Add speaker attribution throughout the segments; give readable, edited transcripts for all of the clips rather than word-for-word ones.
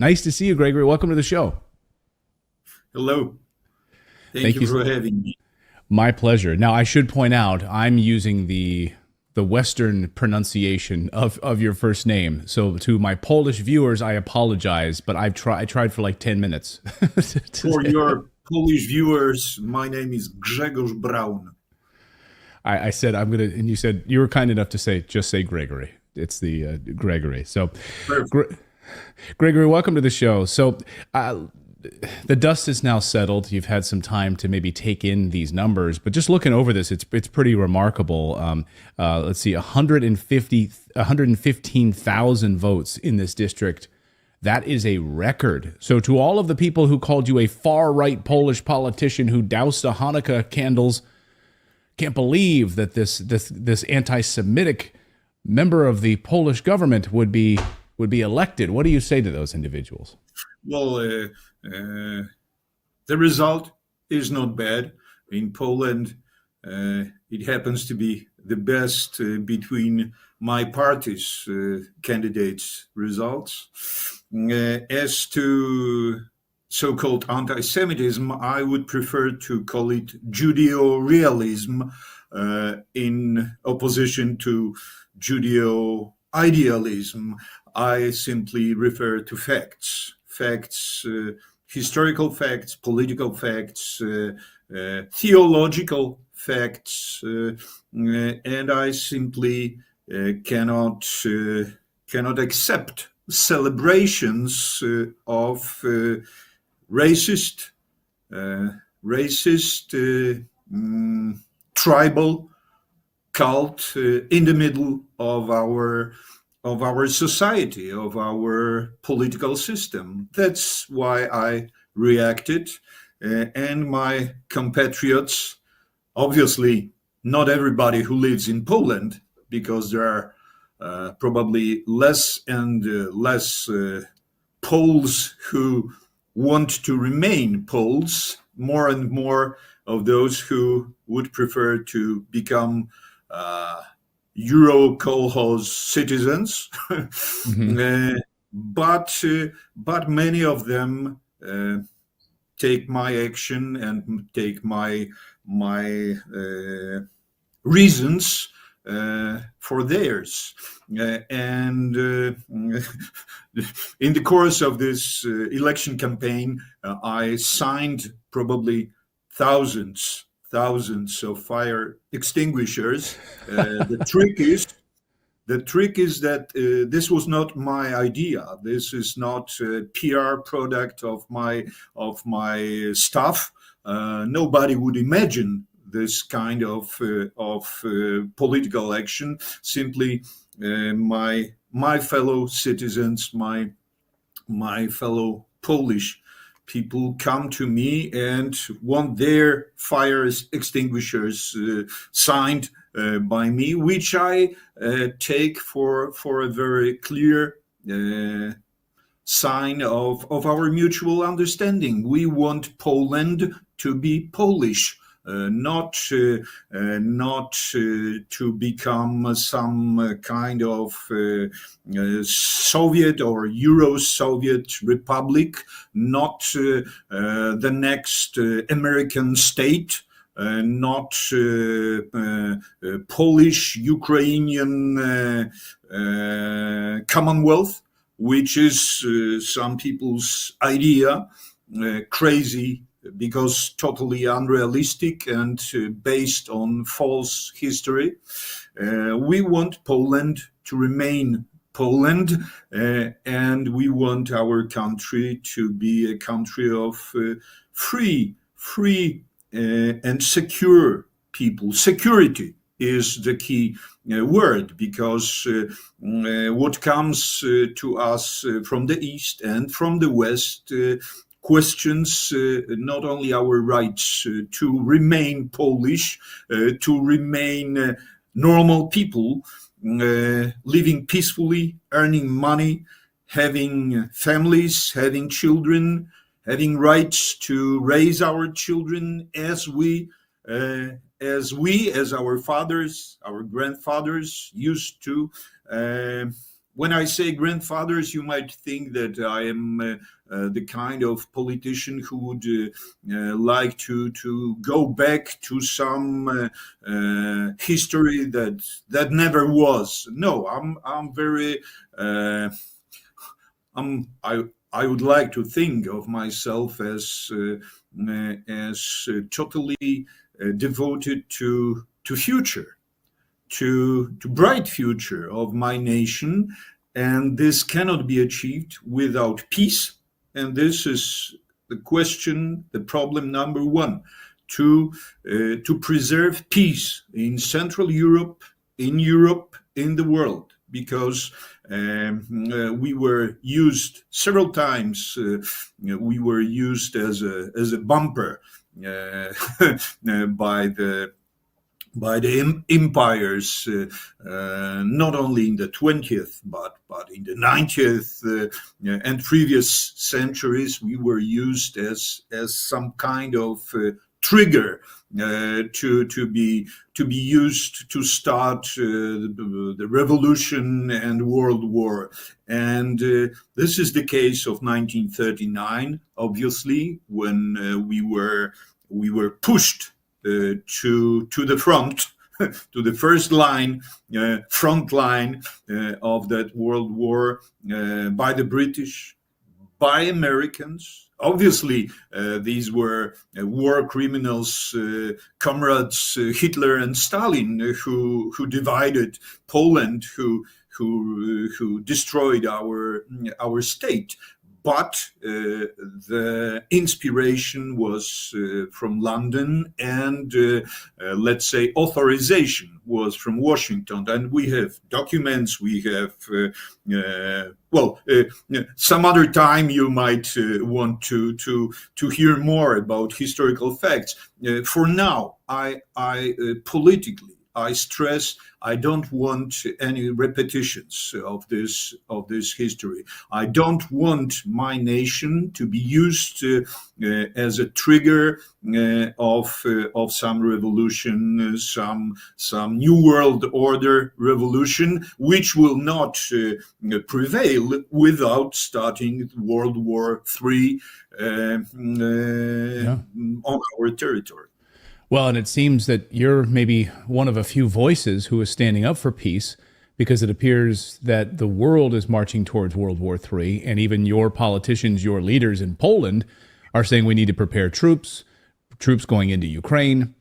Speaker 1: Nice to see you, Gregory. Welcome to the show.
Speaker 2: Hello. Thank you for having me.
Speaker 1: My pleasure. Now, I should point out, I'm using the Western pronunciation of your first name. So to my Polish viewers, I apologize, but I tried for like 10 minutes.
Speaker 2: For your Polish viewers, my name is Grzegorz Braun.
Speaker 1: I said, and you said, you were kind enough to just say Gregory. It's the Gregory. So, Gregory, welcome to the show. So, the dust is now settled. You've had some time to maybe take in these numbers, but just looking over this, it's pretty remarkable. Let's see, 115,000 votes in this district. That is a record. So to all of the people who called you a far-right Polish politician who doused the Hanukkah candles, can't believe that this anti-Semitic member of the Polish government would be elected. What do you say to those individuals?
Speaker 2: Well, the result is not bad. In Poland, it happens to be the best between my party's candidates' results. As to so-called anti-Semitism, I would prefer to call it Judeo-realism in opposition to Judeo-idealism. I simply refer to facts, historical facts, political facts, theological facts, and I simply cannot accept celebrations of racist, tribal cult in the middle of our society, of our political system. That's why I reacted, and my compatriots, obviously not everybody who lives in Poland, because there are probably less and less Poles who want to remain Poles, more and more of those who would prefer to become Euro kolkhoz citizens. Mm-hmm. But many of them take my action and take my reasons for theirs. And in the course of this election campaign, I signed probably thousands of fire extinguishers. The trick is that this was not my idea. This is not a PR product of my staff. Nobody would imagine this kind of political action. Simply, my fellow citizens, my fellow Polish people come to me and want their fire extinguishers signed by me, which I take for a very clear sign of our mutual understanding. We want Poland to be Polish. Not to become some kind of Soviet or Euro-Soviet republic, not the next American state, not Polish, Ukrainian Commonwealth, which is some people's idea, crazy, because totally unrealistic and based on false history. We want Poland to remain Poland, and we want our country to be a country of free and secure people. Security is the key word, because what comes to us from the East and from the West questions not only our rights to remain Polish, to remain normal people, living peacefully, earning money, having families, having children, having rights to raise our children as our fathers, our grandfathers used to when I say grandfathers, you might think that I am the kind of politician who would like to go back to some history that never was. No, I'm very I would like to think of myself as totally devoted to future, to bright future of my nation, and this cannot be achieved without peace. And this is the question, the problem number one, to preserve peace in Central Europe, in the world, because we were used several times. We were used as a bumper by the empires, not only in the 20th but in the 90th and previous centuries. We were used as some kind of trigger to be used to start the revolution and World War. And this is the case of 1939, obviously, when we were pushed to the front, to the first line, front line of that World War by the British, by Americans. Obviously, these were war criminals, comrades Hitler and Stalin, who divided Poland, who destroyed our state. But the inspiration was from London, and let's say authorization was from Washington. And we have documents, we have, some other time you might want to hear more about historical facts. For now, I politically, I stress, I don't want any repetitions of this history. I don't want my nation to be used as a trigger of some revolution, some new world order revolution, which will not prevail without starting World War III on our territory.
Speaker 1: Well, and it seems that you're maybe one of a few voices who is standing up for peace, because it appears that the world is marching towards World War III, and even your politicians, your leaders in Poland, are saying we need to prepare troops going into Ukraine,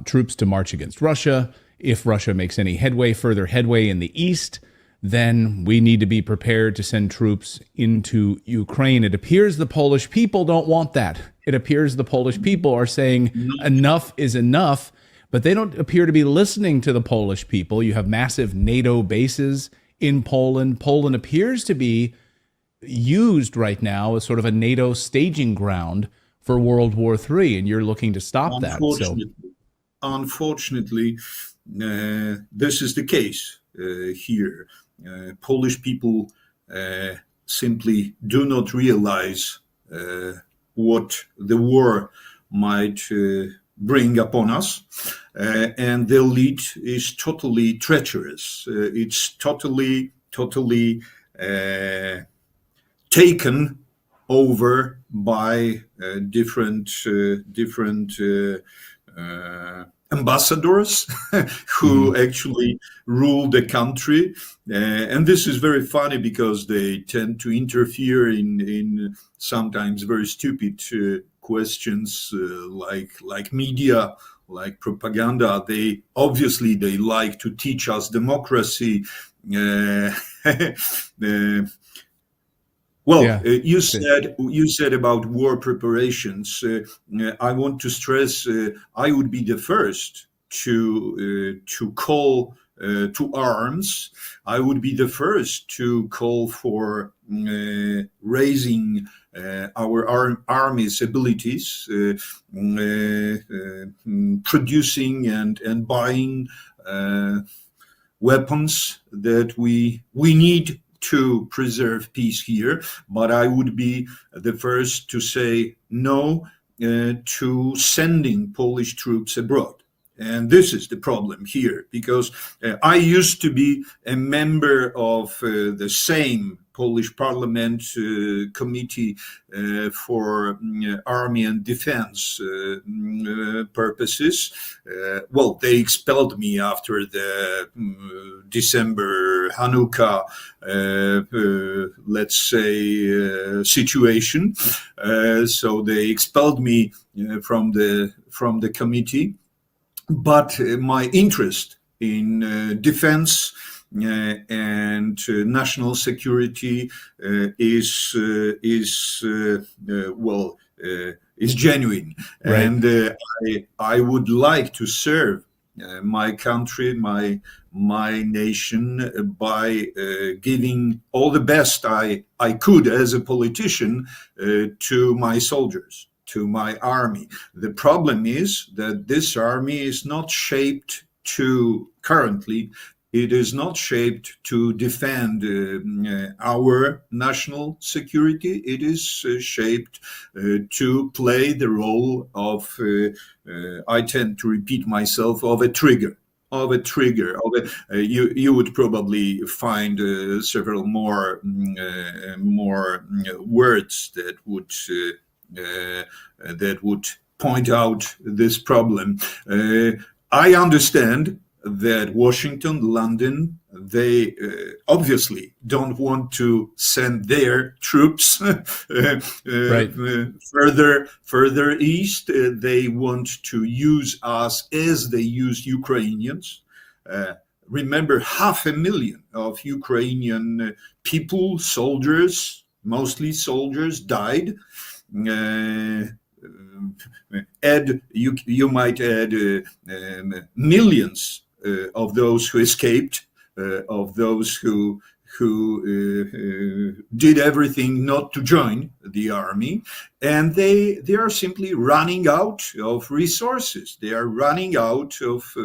Speaker 1: troops to march against Russia. If Russia makes any further headway in the east, then we need to be prepared to send troops into Ukraine. It appears the Polish people don't want that. It appears the Polish people are saying enough is enough, but they don't appear to be listening to the Polish people. You have massive NATO bases in Poland. Poland appears to be used right now as sort of a NATO staging ground for World War III, and you're looking to stop that.
Speaker 2: Unfortunately, this is the case here. Polish people simply do not realize what the war might bring upon us, and the elite is totally treacherous. It's totally taken over by different ambassadors who actually rule the country, and this is very funny because they tend to interfere in sometimes very stupid questions like media, like propaganda. They like to teach us democracy. You said about war preparations. I want to stress I would be the first to call to arms. I would be the first to call for raising our army's abilities, producing and buying weapons that we need to preserve peace here. But I would be the first to say no to sending Polish troops abroad. And this is the problem here, because I used to be a member of the same Polish Parliament Committee for Army and Defense purposes. Well, they expelled me after the December Hanukkah, let's say, situation. So they expelled me from the committee. But my interest in defense and national security is genuine,
Speaker 1: right.
Speaker 2: And I would like to serve my country, my nation, by giving all the best I could as a politician to my soldiers, to my army. The problem is that this army is not shaped currently, it is not shaped to defend our national security. It is shaped to play the role of, I tend to repeat myself, of a trigger. You would probably find several more words that would point out this problem. I understand that Washington, London, they obviously don't want to send their troops
Speaker 1: right.
Speaker 2: further east. They want to use us as they use Ukrainians. Remember, 500,000 of Ukrainian people, soldiers, mostly soldiers, died. You might add millions of those who escaped, of those who did everything not to join the army, and they are simply running out of resources. They are running out of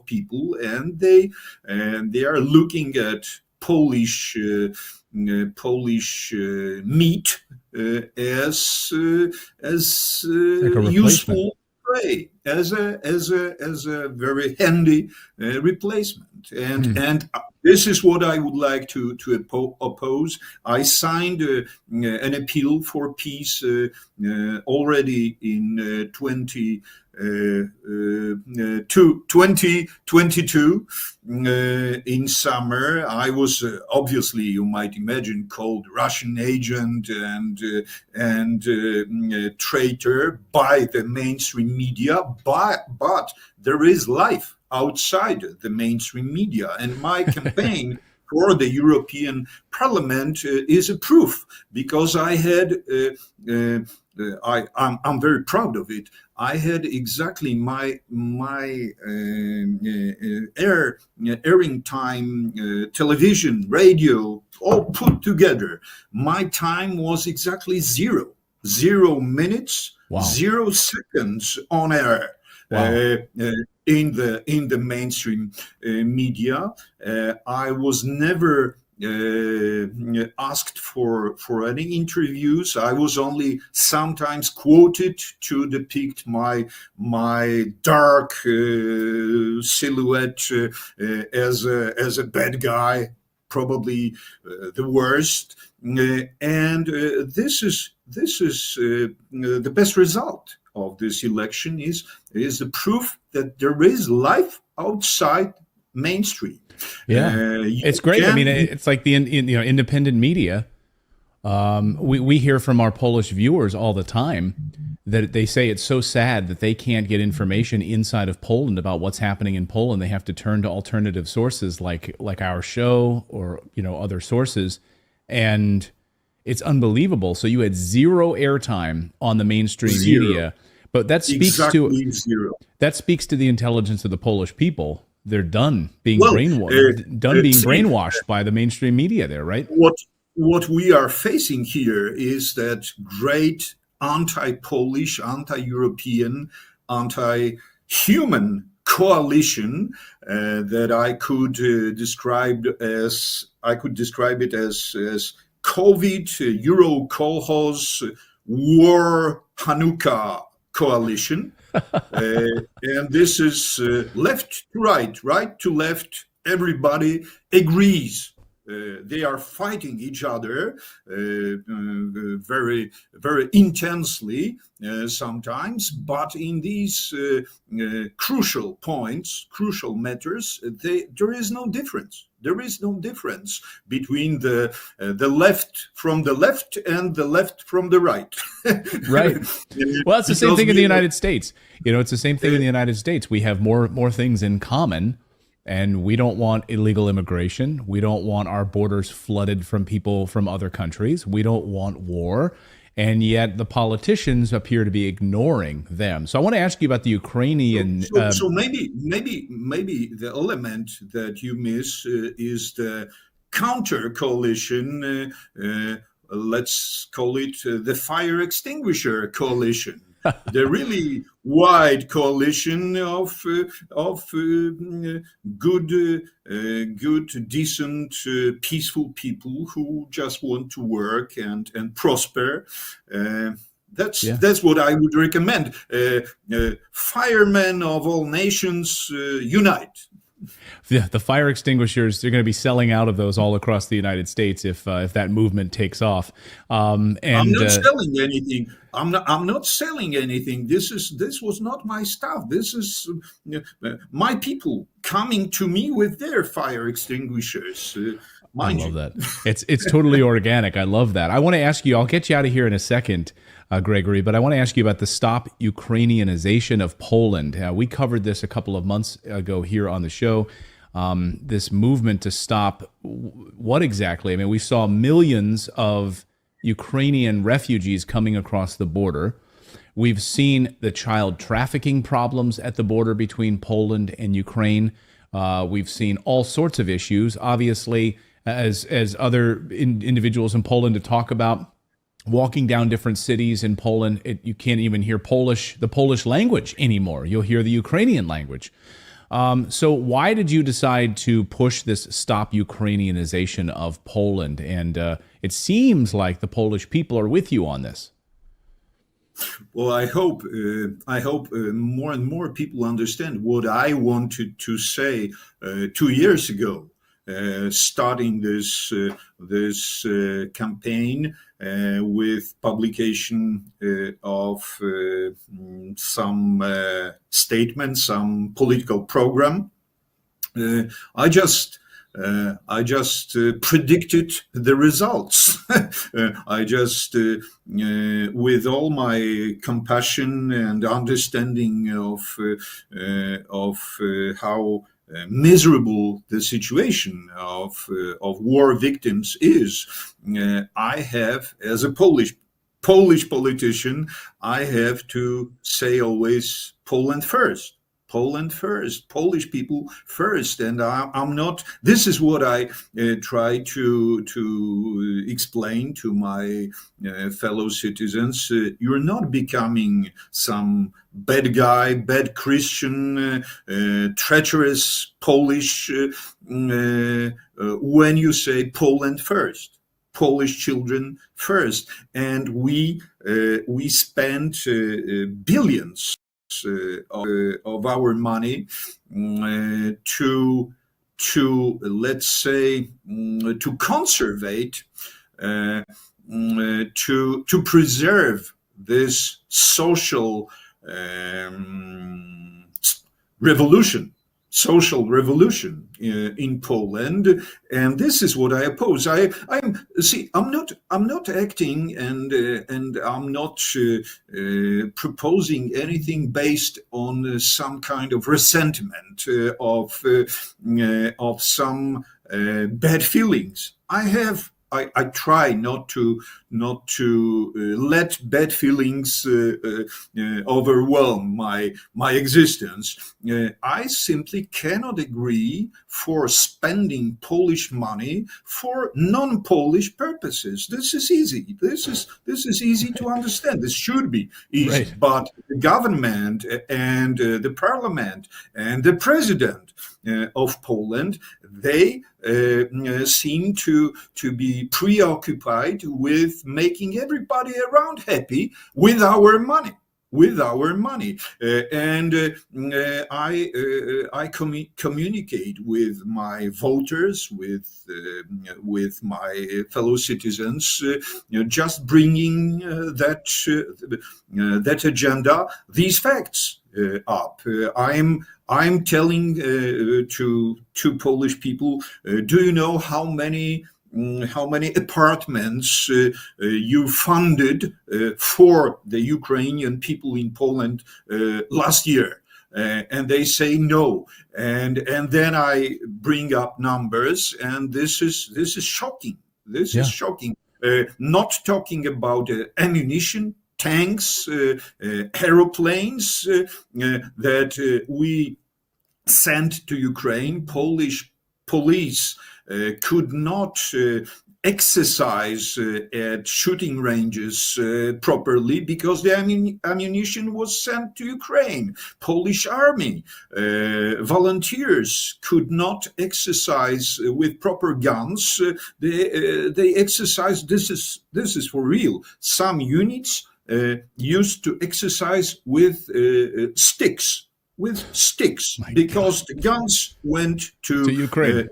Speaker 2: people, and they are looking at Polish meat as
Speaker 1: like a
Speaker 2: useful prey, as a very handy replacement. And this is what I would like to oppose. I signed an appeal for peace already in 2022 in summer. I was obviously, you might imagine, called Russian agent and traitor by the mainstream media, but there is life outside the mainstream media, and my campaign for the European Parliament is a proof, because I had I'm very proud of it. I had exactly my airing time, television, radio, all put together. My time was exactly 0 minutes,
Speaker 1: Wow.
Speaker 2: 0 seconds on air.
Speaker 1: Wow.
Speaker 2: In the mainstream media. I was never asked for any interviews. I was only sometimes quoted to depict my dark silhouette as a bad guy, probably the worst. And this is the best result of this election is the proof that there is life outside mainstream.
Speaker 1: Yeah, it's great. I mean, it's like the independent media. We hear from our Polish viewers all the time that they say it's so sad that they can't get information inside of Poland about what's happening in Poland. They have to turn to alternative sources like our show or other sources, and it's unbelievable. So you had 0 airtime on the mainstream media, but that speaks
Speaker 2: exactly 0.
Speaker 1: That speaks to the intelligence of the Polish people. They're done being brainwashed by the mainstream media there, right?
Speaker 2: What we are facing here is that great anti-Polish, anti-European, anti-human coalition that I could describe it as COVID, Euro kolhoz, war, Hanukkah coalition, and this is left to right, right to left. Everybody agrees. They are fighting each other very, very intensely sometimes, but in these crucial points, crucial matters, there is no difference. There is no difference between the left from the left and the left from the right.
Speaker 1: Right. Well, it's the same thing in the United States. It's the same thing in the United States. We have more things in common. And we don't want illegal immigration. We don't want our borders flooded from people from other countries. We don't want war. And yet the politicians appear to be ignoring them. So I want to ask you about the Ukrainian.
Speaker 2: So maybe the element that you miss is the counter coalition. Let's call it the fire extinguisher coalition. The really wide coalition of good, decent, peaceful people who just want to work and prosper. That's what I would recommend. Firemen of all nations, unite.
Speaker 1: Yeah, the fire extinguishers, they're going to be selling out of those all across the United States if that movement takes off.
Speaker 2: I'm not selling anything. I'm not selling anything. This was not my stuff. This is my people coming to me with their fire extinguishers.
Speaker 1: I love that. It's totally organic. I love that. I want to ask you, I'll get you out of here in a second, Gregory, but I want to ask you about the Stop Ukrainianization of Poland. We covered this a couple of months ago here on the show. This movement to stop what exactly? I mean, we saw millions of Ukrainian refugees coming across the border. We've seen the child trafficking problems at the border between Poland and Ukraine. We've seen all sorts of issues. Obviously, as other individuals in Poland to talk about, walking down different cities in Poland, you can't even hear the Polish language anymore. You'll hear the Ukrainian language. So why did you decide to push this Stop Ukrainianization of Poland? And it seems like the Polish people are with you on this.
Speaker 2: Well, I hope more and more people understand what I wanted to say 2 years ago, starting this campaign with publication of some statements, some political program. I just predicted the results. I just, with all my compassion and understanding of how miserable the situation of war victims is, I have, as a Polish politician, I have to say always Poland first. Poland first, Polish people first, and I'm not. This is what I try to explain to my fellow citizens. You're not becoming some bad guy, bad Christian, treacherous Polish when you say Poland first. Polish children first, and we spend billions of our money to let's say to conservate, to preserve this social social revolution in Poland, and this is what I oppose. I'm not acting and I'm not proposing anything based on some kind of resentment of some bad feelings. I try not to let bad feelings overwhelm my existence. I simply cannot agree for spending Polish money for non-Polish purposes. This is easy. This is easy to understand. This should be easy. Right. But the government and the parliament and the president of Poland, they seem to be preoccupied with making everybody around happy with our money. with our money. I communicate with my voters, with my fellow citizens, just bringing that agenda, these facts up. I'm telling to Polish people, do you know how many apartments you funded for the Ukrainian people in Poland last year? And they say no, and then I bring up numbers, and this is shocking. This is shocking. Not talking about ammunition, tanks, aeroplanes that we sent to Ukraine. Polish police could not exercise at shooting ranges properly because the ammunition was sent to Ukraine. Polish army volunteers could not exercise with proper guns. They exercised, this is for real. Some units used to exercise with sticks. Because the guns went to
Speaker 1: Ukraine.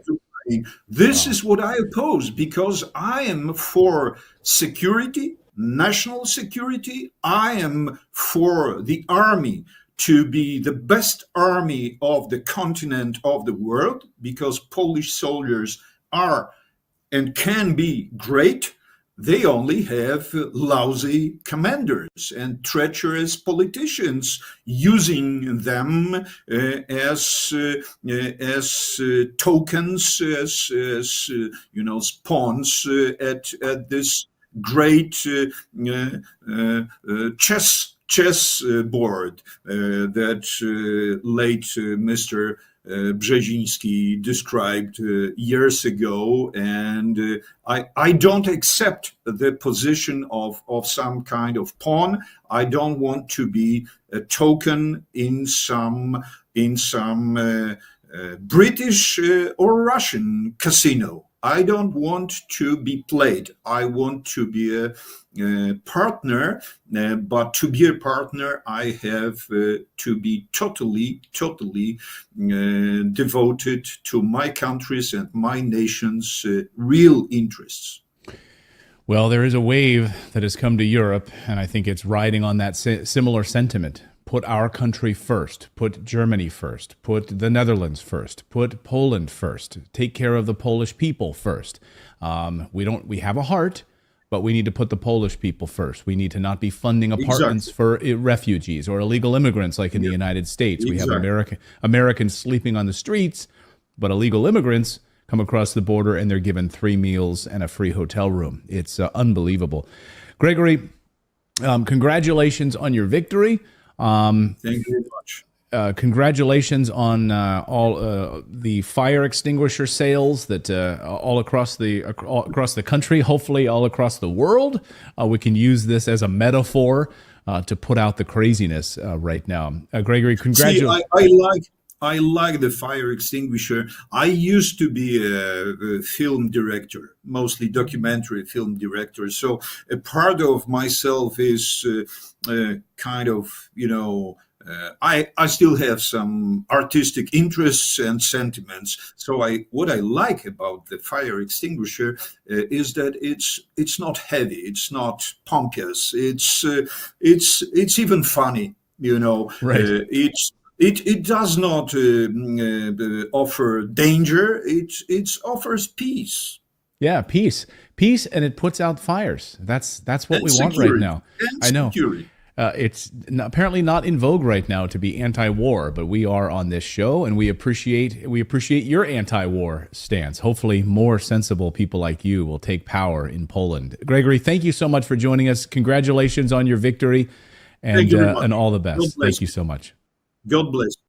Speaker 2: This is what I oppose, because I am for security, national security. I am for the army to be the best army of the continent, of the world, because Polish soldiers are and can be great. They only have lousy commanders and treacherous politicians using them as tokens, as pawns at this great chess board that late Mr. Brzezinski described years ago, and I don't accept the position of some kind of pawn. I don't want to be a token in some British or Russian casino. I don't want to be played. I want to be a partner, but to be a partner, I have to be totally devoted to my country's and my nation's real interests.
Speaker 1: Well, there is a wave that has come to Europe, and I think it's riding on that similar sentiment. Put our country first, put Germany first, put the Netherlands first, put Poland first, take care of the Polish people first. We have a heart, but we need to put the Polish people first. We need to not be funding apartments for refugees or illegal immigrants like in the United States. We have Americans sleeping on the streets, but illegal immigrants come across the border and they're given 3 meals and a free hotel room. It's unbelievable. Gregory, congratulations on your victory.
Speaker 2: Thank you very much.
Speaker 1: Congratulations on all the fire extinguisher sales that all across the country, hopefully all across the world. We can use this as a metaphor to put out the craziness right now. Gregory, congratulations.
Speaker 2: I like the fire extinguisher. I used to be a film director, mostly documentary film director. So a part of myself is kind of, I still have some artistic interests and sentiments. So what I like about the fire extinguisher is that it's not heavy, it's not pompous, it's even funny,
Speaker 1: Right.
Speaker 2: It does not offer danger. It offers peace.
Speaker 1: Yeah, peace, and it puts out fires. That's what we want right now. I know. It's apparently not in vogue right now to be anti-war, but we are on this show, and we appreciate your anti-war stance. Hopefully, more sensible people like you will take power in Poland. Gregory, thank you so much for joining us. Congratulations on your victory, and all the best. Thank you so much.
Speaker 2: God bless.